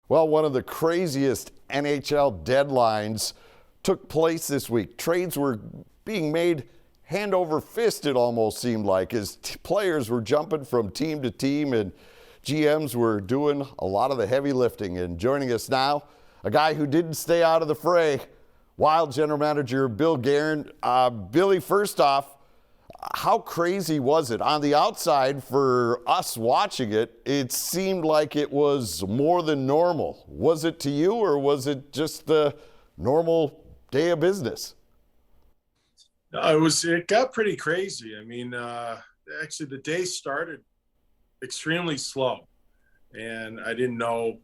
Well, one of the craziest NHL deadlines took place this week. Trades were being made hand over fist, it almost seemed like, as players were jumping from team to team and GMs were doing a lot of the heavy lifting. And joining us now, a guy who didn't stay out of the fray, Wild General Manager Bill Guerin. Billy, first off, how crazy was it? On the outside, for us watching it, it seemed like it was more than normal. Was it to you, or was it just the normal day of business? No, it got pretty crazy. I mean, actually the day started extremely slow, and I didn't know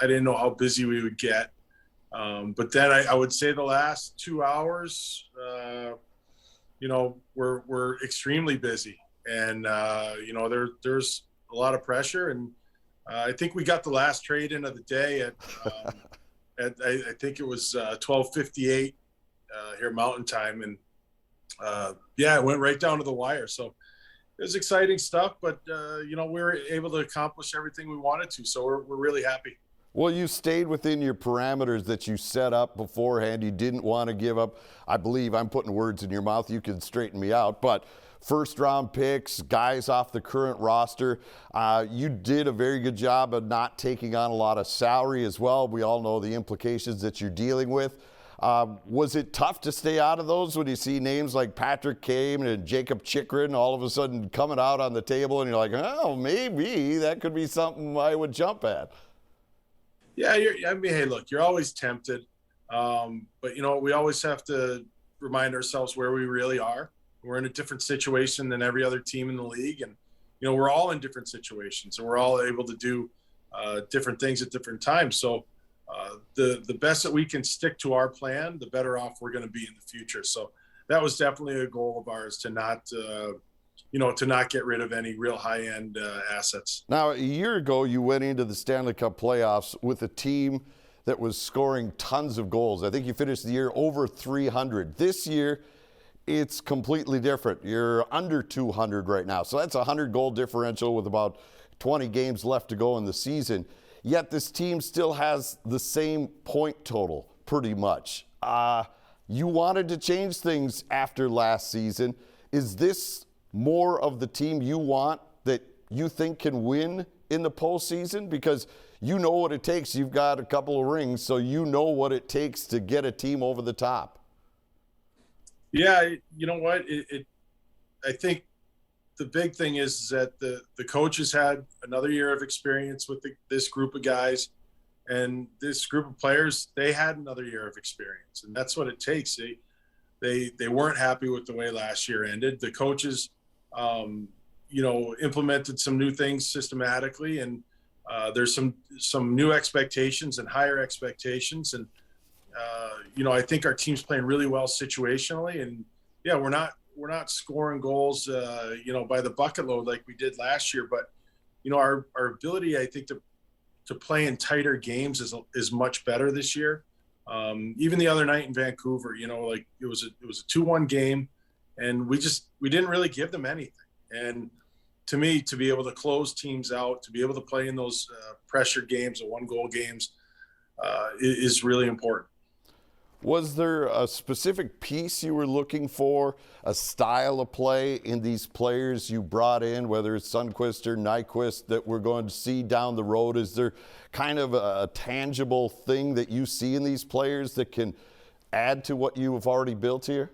how busy we would get. But then I would say the last 2 hours, we're extremely busy, and there's a lot of pressure, and I think we got the last trade in of the day at I think it was 12:58 here Mountain Time, and it went right down to the wire. So it was exciting stuff, but we were able to accomplish everything we wanted to, so we're really happy. Well, you stayed within your parameters that you set up beforehand. You didn't want to give up. I believe I'm putting words in your mouth. You can straighten me out. But first-round picks, guys off the current roster, you did a very good job of not taking on a lot of salary as well. We all know the implications that you're dealing with. Was it tough to stay out of those when you see names like Patrick Kane and Jacob Chychrun all of a sudden coming out on the table and you're like, oh, maybe that could be something I would jump at? Yeah, hey, look, you're always tempted, but we always have to remind ourselves where we really are. We're in a different situation than every other team in the league, and we're all in different situations, and we're all able to do different things at different times. So the best that we can stick to our plan, the better off we're going to be in the future. So that was definitely a goal of ours, to not get rid of any real high-end assets. Now, a year ago, you went into the Stanley Cup playoffs with a team that was scoring tons of goals. I think you finished the year over 300. This year, it's completely different. You're under 200 right now. So that's a 100-goal differential with about 20 games left to go in the season. Yet this team still has the same point total, pretty much. You wanted to change things after last season. Is this more of the team you want, that you think can win in the postseason? Because you know what it takes. You've got a couple of rings, so you know what it takes to get a team over the top. Yeah, you know what? I think the big thing is that the coaches had another year of experience with this group of guys, and this group of players, they had another year of experience, and that's what it takes. They weren't happy with the way last year ended. The coaches implemented some new things systematically, and there's some new expectations and higher expectations. And, I think our team's playing really well situationally, and yeah, we're not scoring goals, by the bucket load like we did last year, but, our ability, I think, to play in tighter games is much better this year. Even the other night in Vancouver, it was a 2-1 game, and we didn't really give them anything. And to me, to be able to close teams out, to be able to play in those pressure games, the 1-goal games, is really important. Was there a specific piece you were looking for, a style of play in these players you brought in, whether it's Sundqvist or Nyquist, that we're going to see down the road? Is there kind of a tangible thing that you see in these players that can add to what you have already built here?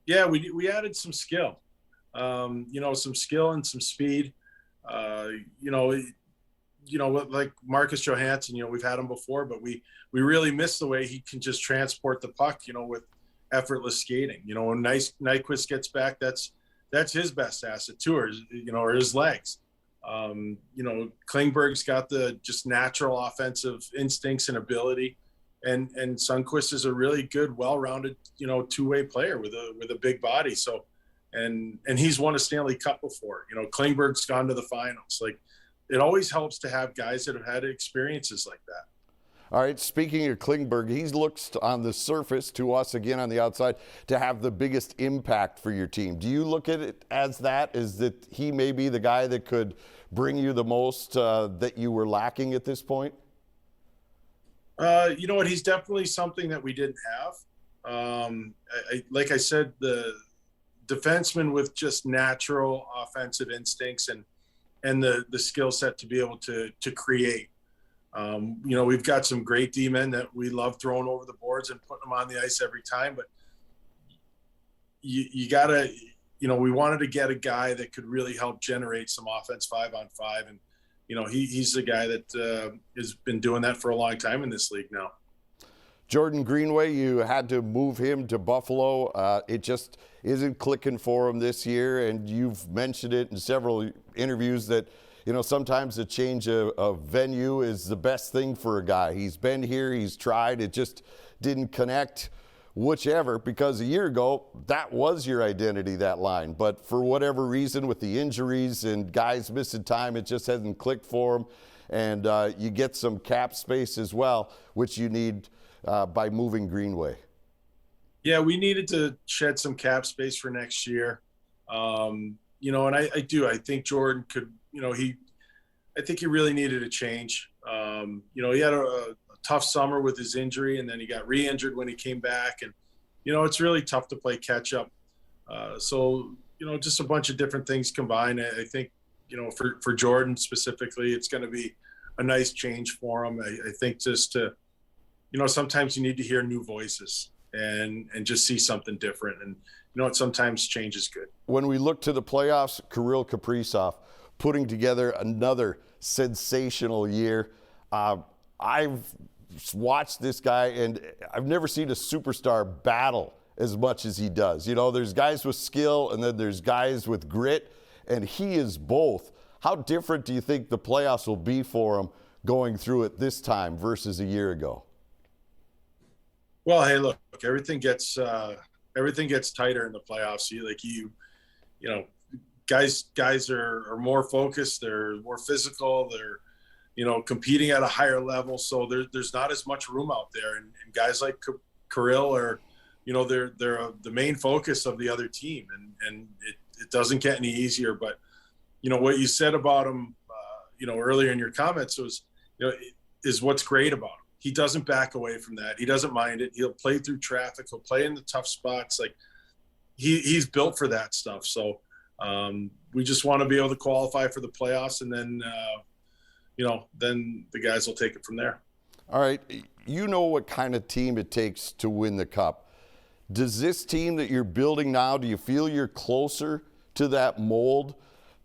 Yeah, we added some skill, some skill and some speed. Like Marcus Johansson, we've had him before, but we really miss the way he can just transport the puck, with effortless skating. When Nyquist gets back, that's his best asset too, or his legs. Klingberg's got the just natural offensive instincts and ability, and Sundqvist is a really good, well-rounded, two-way player with a big body. So, and he's won a Stanley Cup before. Klingberg's gone to the finals. Like, it always helps to have guys that have had experiences like that. All right, speaking of Klingberg, he looks on the surface to us, again on the outside, to have the biggest impact for your team. Do you look at it as that? Is that he may be the guy that could bring you the most that you were lacking at this point? You know what? He's definitely something that we didn't have. Like I said, the defenseman with just natural offensive instincts and the skill set to be able to create. You know, we've got some great D-men that we love throwing over the boards and putting them on the ice every time, but you gotta, you know, we wanted to get a guy that could really help generate some offense 5-on-5, and you know, he's the guy that has been doing that for a long time in this league now. Jordan Greenway, you had to move him to Buffalo. It just isn't clicking for him this year, and you've mentioned it in several interviews that, you know, sometimes a change of venue is the best thing for a guy. He's been here, he's tried, it just didn't connect, whichever, because a year ago, that was your identity, that line. But for whatever reason, with the injuries and guys missing time, it just hasn't clicked for him. And you get some cap space as well, which you need by moving Greenway. Yeah, we needed to shed some cap space for next year. You know, and I think Jordan could, you know, I think he really needed a change. You know, he had a tough summer with his injury, and then he got re-injured when he came back. And, you know, it's really tough to play catch up. So, you know, just a bunch of different things combined. I think, you know, for Jordan specifically, it's going to be a nice change for him. I think just to, you know, sometimes you need to hear new voices and just see something different. And, you know what, sometimes change is good. When we look to the playoffs, Kirill Kaprizov putting together another sensational year. I've watched this guy, and I've never seen a superstar battle as much as he does. You know, there's guys with skill, and then there's guys with grit, and he is both. How different do you think the playoffs will be for him going through it this time versus a year ago? Well, hey, look, everything gets tighter in the playoffs. You know, guys are more focused. They're more physical. They're, you know, competing at a higher level. So there's not as much room out there. And guys like Kirill are, you know, they're the main focus of the other team. And it doesn't get any easier. But, you know, what you said about him, you know, earlier in your comments was, you know, is what's great about him. He doesn't back away from that. He doesn't mind it. He'll play through traffic. He'll play in the tough spots. Like he's built for that stuff. So we just want to be able to qualify for the playoffs, and then, you know, then the guys will take it from there. All right. You know what kind of team it takes to win the Cup. Does this team that you're building now, do you feel you're closer to that mold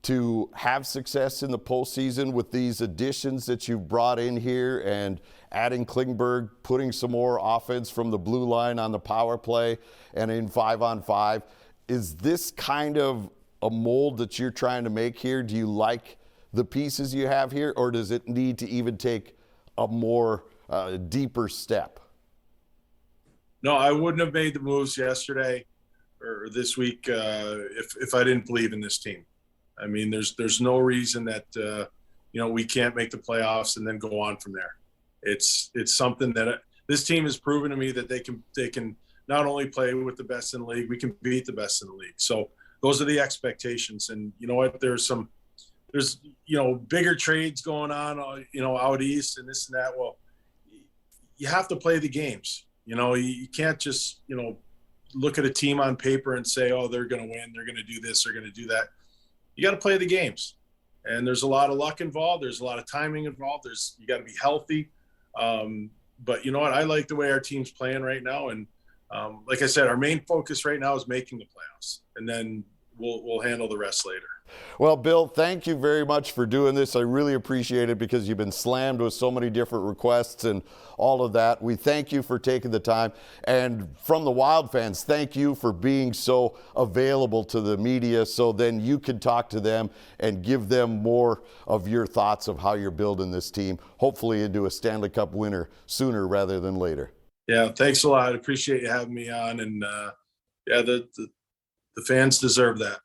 to have success in the postseason with these additions that you've brought in here and adding Klingberg, putting some more offense from the blue line on the power play and in 5-on-5? Is this kind of a mold that you're trying to make here? Do you like the pieces you have here, or does it need to even take a more deeper step? No, I wouldn't have made the moves yesterday or this week if I didn't believe in this team. I mean, there's no reason that you know, we can't make the playoffs and then go on from there. It's something that this team has proven to me that they can not only play with the best in the league, we can beat the best in the league. So those are the expectations. And you know what? There's you know, bigger trades going on, you know, out east and this and that. Well, you have to play the games. You know, you can't just, you know, look at a team on paper and say, oh, they're going to win, they're going to do this, they're going to do that. You got to play the games, and there's a lot of luck involved. There's a lot of timing involved. You got to be healthy. But you know what? I like the way our team's playing right now. And like I said, our main focus right now is making the playoffs, and then we'll handle the rest later. Well, Bill, thank you very much for doing this. I really appreciate it because you've been slammed with so many different requests and all of that. We thank you for taking the time. And from the Wild fans, thank you for being so available to the media so then you can talk to them and give them more of your thoughts of how you're building this team, hopefully into a Stanley Cup winner sooner rather than later. Yeah, thanks a lot. I appreciate you having me on. And yeah, the fans deserve that.